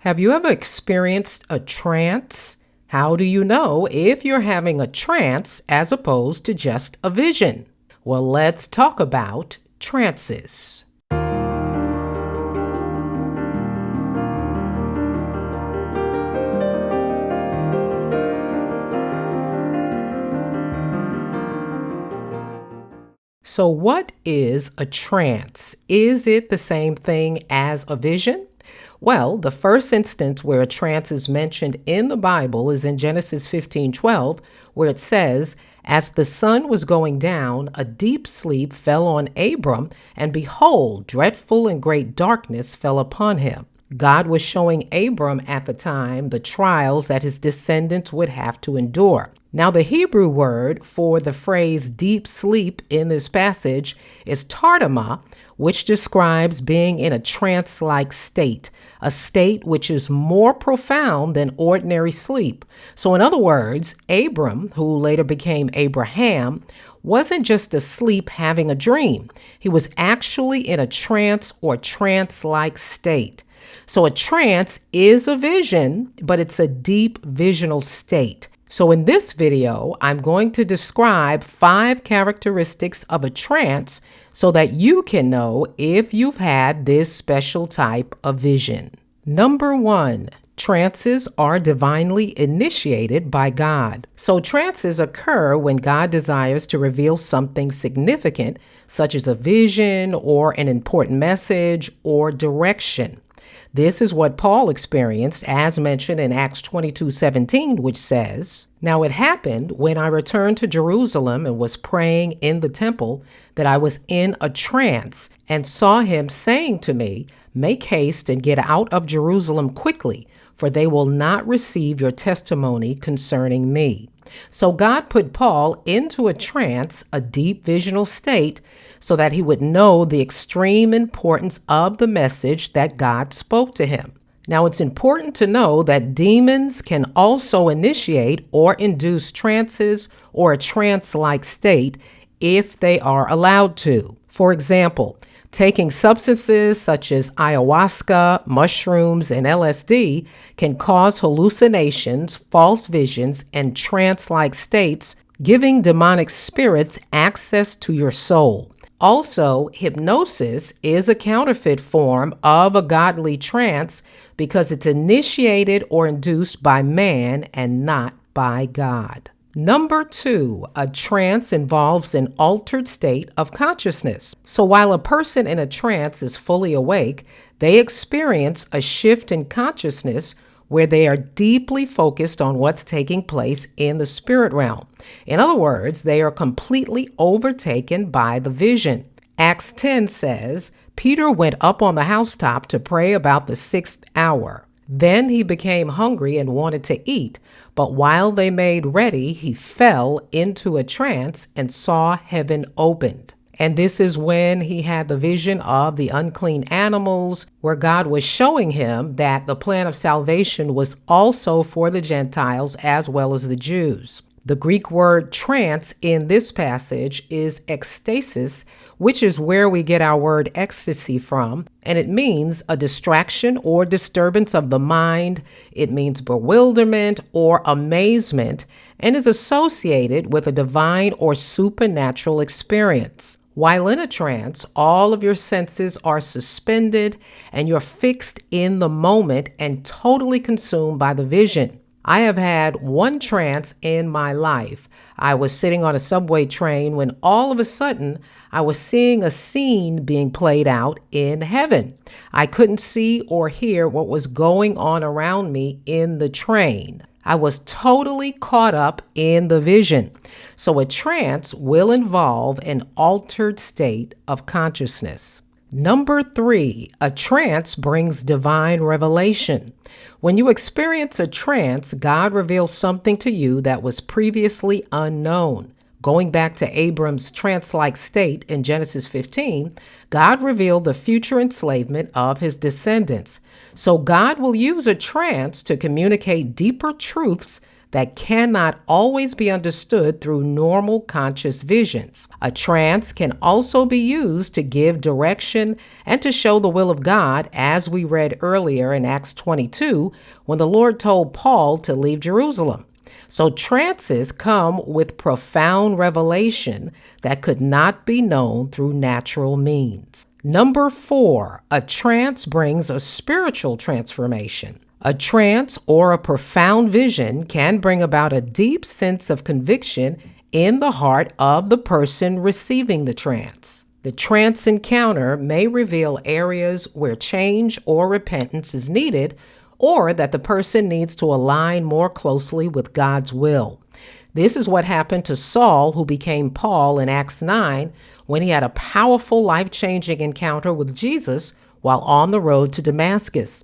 Have you ever experienced a trance? How do you know if you're having a trance as opposed to just a vision? Well, let's talk about trances. So, what is a trance? Is it the same thing as a vision? Well, the first instance where a trance is mentioned in the Bible is in Genesis 15:12, where it says, "As the sun was going down, a deep sleep fell on Abram, and behold, dreadful and great darkness fell upon him." God was showing Abram at the time the trials that his descendants would have to endure. Now, the Hebrew word for the phrase deep sleep in this passage is tardama, which describes being in a trance-like state, a state which is more profound than ordinary sleep. So, in other words, Abram, who later became Abraham, wasn't just asleep having a dream. He was actually in a trance or trance-like state. So a trance is a vision, but it's a deep visional state. So in this video, I'm going to describe 5 characteristics of a trance so that you can know if you've had this special type of vision. Number 1, trances are divinely initiated by God. So trances occur when God desires to reveal something significant, such as a vision or an important message or direction. This is what Paul experienced, as mentioned in Acts 22:17, which says, "Now it happened when I returned to Jerusalem and was praying in the temple that I was in a trance and saw him saying to me, 'Make haste and get out of Jerusalem quickly, for they will not receive your testimony concerning me.'" So God put Paul into a trance, a deep visional state, so that he would know the extreme importance of the message that God spoke to him. Now, it's important to know that demons can also initiate or induce trances or a trance-like state if they are allowed to. For example, taking substances such as ayahuasca, mushrooms, and LSD can cause hallucinations, false visions, and trance-like states, giving demonic spirits access to your soul. Also, hypnosis is a counterfeit form of a godly trance because it's initiated or induced by man and not by God. Number 2, a trance involves an altered state of consciousness. So while a person in a trance is fully awake, they experience a shift in consciousness where they are deeply focused on what's taking place in the spirit realm. In other words, they are completely overtaken by the vision. Acts 10 says, "Peter went up on the housetop to pray about the 6th hour. Then he became hungry and wanted to eat, but while they made ready, he fell into a trance and saw heaven opened." And this is when he had the vision of the unclean animals, where God was showing him that the plan of salvation was also for the Gentiles as well as the Jews. The Greek word trance in this passage is ecstasis, which is where we get our word ecstasy from, and it means a distraction or disturbance of the mind. It means bewilderment or amazement, and is associated with a divine or supernatural experience. While in a trance, all of your senses are suspended and you're fixed in the moment and totally consumed by the vision. I have had one trance in my life. I was sitting on a subway train when all of a sudden I was seeing a scene being played out in heaven. I couldn't see or hear what was going on around me in the train. I was totally caught up in the vision. So a trance will involve an altered state of consciousness. Number 3, a trance brings divine revelation. When you experience a trance, God reveals something to you that was previously unknown. Going back to Abram's trance-like state in Genesis 15, God revealed the future enslavement of his descendants. So God will use a trance to communicate deeper truths that cannot always be understood through normal conscious visions. A trance can also be used to give direction and to show the will of God, as we read earlier in Acts 22, when the Lord told Paul to leave Jerusalem. So trances come with profound revelation that could not be known through natural means. Number 4, a trance brings a spiritual transformation. A trance or a profound vision can bring about a deep sense of conviction in the heart of the person receiving the trance. The trance encounter may reveal areas where change or repentance is needed, or that the person needs to align more closely with God's will. This is what happened to Saul, who became Paul in Acts 9, when he had a powerful, life-changing encounter with Jesus while on the road to Damascus.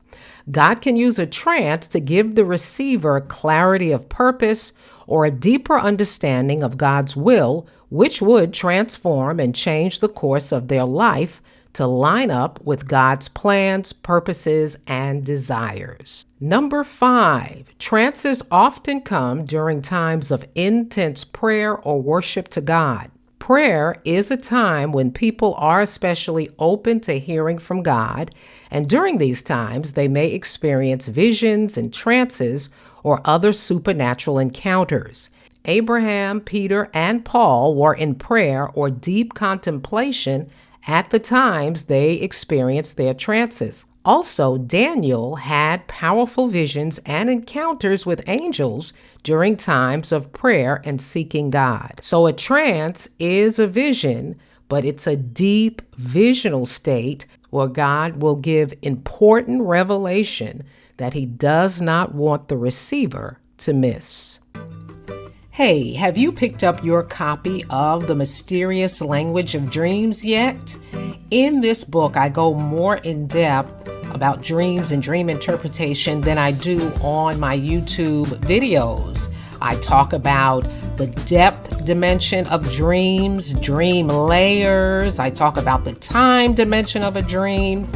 God can use a trance to give the receiver clarity of purpose or a deeper understanding of God's will, which would transform and change the course of their life to line up with God's plans, purposes, and desires. Number 5, trances often come during times of intense prayer or worship to God. Prayer is a time when people are especially open to hearing from God, and during these times, they may experience visions and trances or other supernatural encounters. Abraham, Peter, and Paul were in prayer or deep contemplation at the times they experienced their trances. Also, Daniel had powerful visions and encounters with angels during times of prayer and seeking God. So a trance is a vision, but it's a deep visional state where God will give important revelation that he does not want the receiver to miss. Hey, have you picked up your copy of The Mysterious Language of Dreams yet? In this book, I go more in depth about dreams and dream interpretation than I do on my YouTube videos. I talk about the depth dimension of dreams, dream layers. I talk about the time dimension of a dream.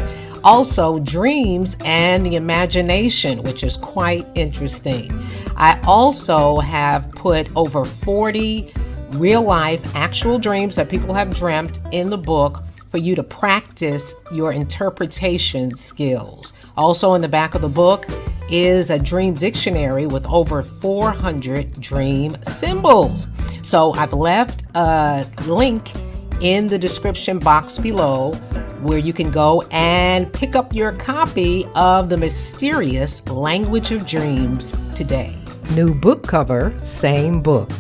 Also, dreams and the imagination, which is quite interesting. I also have put over 40 real-life actual dreams that people have dreamt in the book for you to practice your interpretation skills. Also in the back of the book is a dream dictionary with over 400 dream symbols. So I've left a link in the description box below where you can go and pick up your copy of The Mysterious Language of Dreams today. New book cover, same book.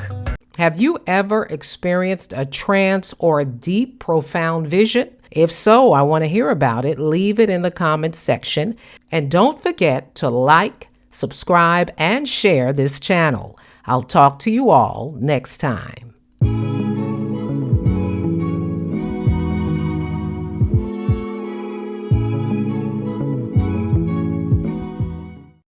Have you ever experienced a trance or a deep, profound vision? If so, I want to hear about it. Leave it in the comments section. And don't forget to like, subscribe, and share this channel. I'll talk to you all next time.